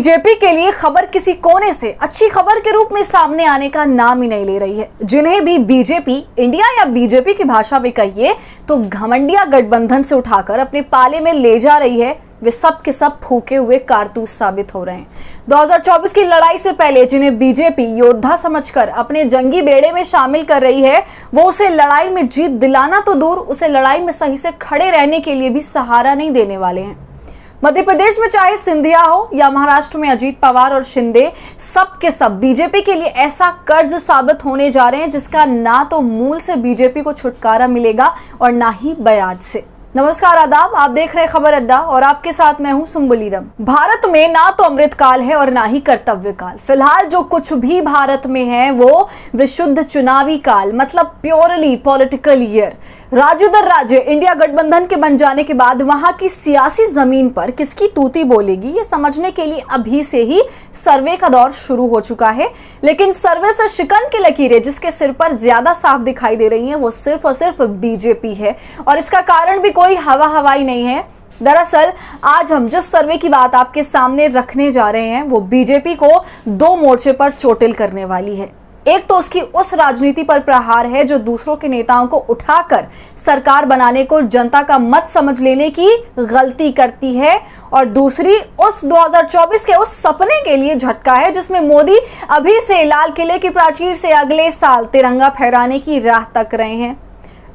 BJP के लिए खबर किसी कोने से अच्छी खबर के रूप में सामने आने का नाम ही नहीं ले रही है। जिन्हें भी बीजेपी इंडिया या बीजेपी की भाषा में कहिए तो घमंडिया गठबंधन से उठाकर अपने पाले में ले जा रही है, वे सब के सब फूके हुए कारतूस साबित हो रहे हैं। 2024 की लड़ाई से पहले जिन्हें बीजेपी योद्धा समझकर अपने जंगी बेड़े में शामिल कर रही है, वो उसे लड़ाई में जीत दिलाना तो दूर, उसे लड़ाई में सही से खड़े रहने के लिए भी सहारा नहीं देने वाले हैं। मध्य प्रदेश में चाहे सिंधिया हो या महाराष्ट्र में अजीत पवार और शिंदे, सब के सब बीजेपी के लिए ऐसा कर्ज साबित होने जा रहे हैं जिसका ना तो मूल से बीजेपी को छुटकारा मिलेगा और ना ही ब्याज से। नमस्कार, आदाब, आप देख रहे हैं खबर अड्डा और आपके साथ मैं हूं सुम्बुलीरम। भारत में ना तो अमृत काल है और ना ही कर्तव्य काल। फिलहाल जो कुछ भी भारत में है वो विशुद्ध चुनावी काल, मतलब प्योरली पॉलिटिकल ईयर। राज्य दर राज्य इंडिया गठबंधन के बन जाने के बाद वहां की सियासी जमीन पर किसकी तूती बोलेगी, ये समझने के लिए अभी से ही सर्वे का दौर शुरू हो चुका है। लेकिन सर्वे से शिकन की लकीरें जिसके सिर पर ज्यादा साफ दिखाई दे रही हैं वो सिर्फ और सिर्फ बीजेपी है, और इसका कारण भी कोई हवाई नहीं है। दरअसल आज हम जिस सर्वे की बात आपके सामने रखने जा रहे हैं वो बीजेपी को दो मोर्चे पर चोटिल करने वाली है। एक तो उसकी उस राजनीति पर प्रहार है जो दूसरों के नेताओं को उठाकर सरकार बनाने को जनता का मत समझ लेने की गलती करती है, और दूसरी उस 2024 के उस सपने के लिए झटका है जिसमें मोदी अभी से लाल किले की प्राचीर से अगले साल तिरंगा फहराने की राह तक रहे हैं।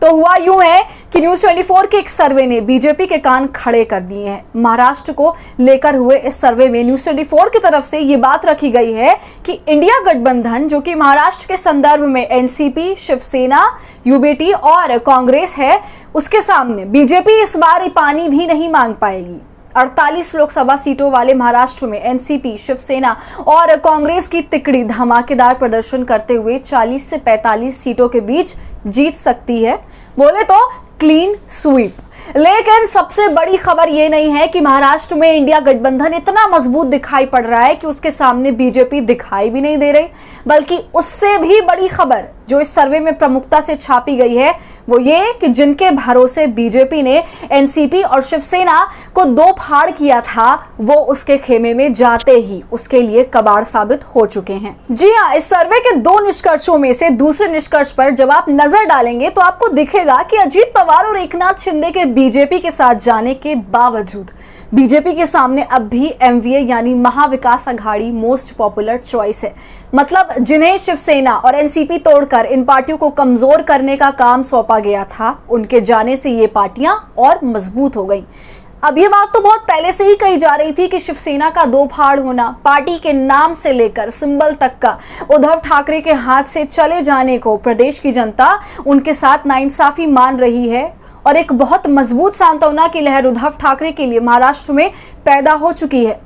तो हुआ यूं है कि न्यूज 24 के एक सर्वे ने बीजेपी के कान खड़े कर दिए हैं। महाराष्ट्र को लेकर हुए इस सर्वे में न्यूज 24 की तरफ से ये बात रखी गई है कि इंडिया गठबंधन, जो कि महाराष्ट्र के संदर्भ में एनसीपी, शिवसेना, यूबीटी और कांग्रेस है, उसके सामने बीजेपी इस बार पानी भी नहीं मांग पाएगी। 48 लोकसभा सीटों वाले महाराष्ट्र में एनसीपी, शिवसेना और कांग्रेस की तिकड़ी धमाकेदार प्रदर्शन करते हुए 40 से 45 सीटों के बीच जीत सकती है, बोले तो क्लीन स्वीप। लेकिन सबसे बड़ी खबर यह नहीं है कि महाराष्ट्र में इंडिया गठबंधन इतना मजबूत दिखाई पड़ रहा है कि उसके सामने बीजेपी दिखाई भी नहीं दे रही, बल्कि उससे भी बड़ी खबर जो इस सर्वे में प्रमुखता से छापी गई है वो ये कि जिनके भरोसे बीजेपी ने एनसीपी और शिवसेना को दो फाड़ किया था, वो उसके खेमे में जाते ही उसके लिए कबाड़ साबित हो चुके हैं। जी हाँ, इस सर्वे के दो निष्कर्षों में से दूसरे निष्कर्ष पर जब आप नजर डालेंगे तो आपको दिखेगा कि अजीत पवार और एकनाथ शिंदे के बीजेपी के साथ जाने के बावजूद बीजेपी के सामने अब भी एमवीए यानी Mahavikas Aghadi most popular choice है। मतलब जिन्हें शिवसेना और एनसीपी तोड़कर इन पार्टियों को कमजोर करने का काम सौंपा गया था, उनके जाने से ये पार्टियां और मजबूत हो गई। अब ये बात तो बहुत पहले से ही कही जा रही थी कि शिवसेना का दो फाड़ होना, पार्टी के नाम से लेकर सिंबल तक का उद्धव ठाकरे के हाथ से चले जाने को प्रदेश की जनता उनके साथ नाइंसाफी मान रही है, और एक बहुत मजबूत सांत्वना की लहर उद्धव ठाकरे के लिए महाराष्ट्र में पैदा हो चुकी है।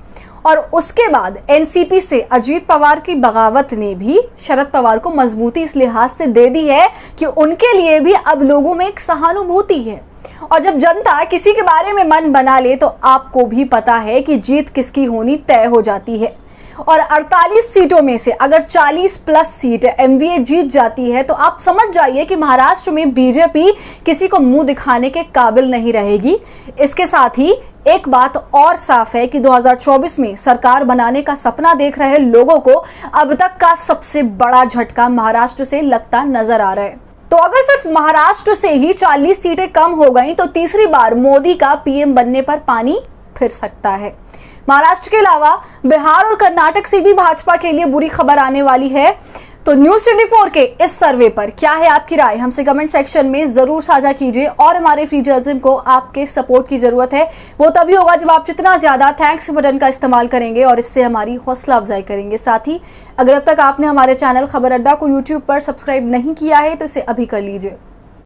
और उसके बाद एनसीपी से अजीत पवार की बगावत ने भी शरद पवार को मजबूती इस लिहाज से दे दी है कि उनके लिए भी अब लोगों में एक सहानुभूति है। और जब जनता किसी के बारे में मन बना ले तो आपको भी पता है कि जीत किसकी होनी तय हो जाती है। और 48 सीटों में से अगर 40 प्लस सीट एमवीए जीत जाती है तो आप समझ जाइए कि महाराष्ट्र में बीजेपी किसी को मुंह दिखाने के काबिल नहीं रहेगी। इसके साथ ही एक बात और साफ है कि 2024 में सरकार बनाने का सपना देख रहे लोगों को अब तक का सबसे बड़ा झटका महाराष्ट्र से लगता नजर आ रहा है। तो अगर सिर्फ महाराष्ट्र से ही 40 सीटें कम हो गई तो तीसरी बार मोदी का पीएम बनने पर पानी फिर सकता है। महाराष्ट्र के अलावा बिहार और कर्नाटक से भी भाजपा के लिए बुरी खबर आने वाली है। तो न्यूज 24 के इस सर्वे पर क्या है आपकी राय, हमसे कमेंट सेक्शन में जरूर साझा कीजिए। और हमारे फ्री जर्नलिज्म को आपके सपोर्ट की जरूरत है, वो तभी होगा जब आप जितना ज्यादा थैंक्स बटन का इस्तेमाल करेंगे और इससे हमारी हौसला अफजाई करेंगे। साथ ही अगर अब तक आपने हमारे चैनल खबर अड्डा को यूट्यूब पर सब्सक्राइब नहीं किया है तो इसे अभी कर लीजिए।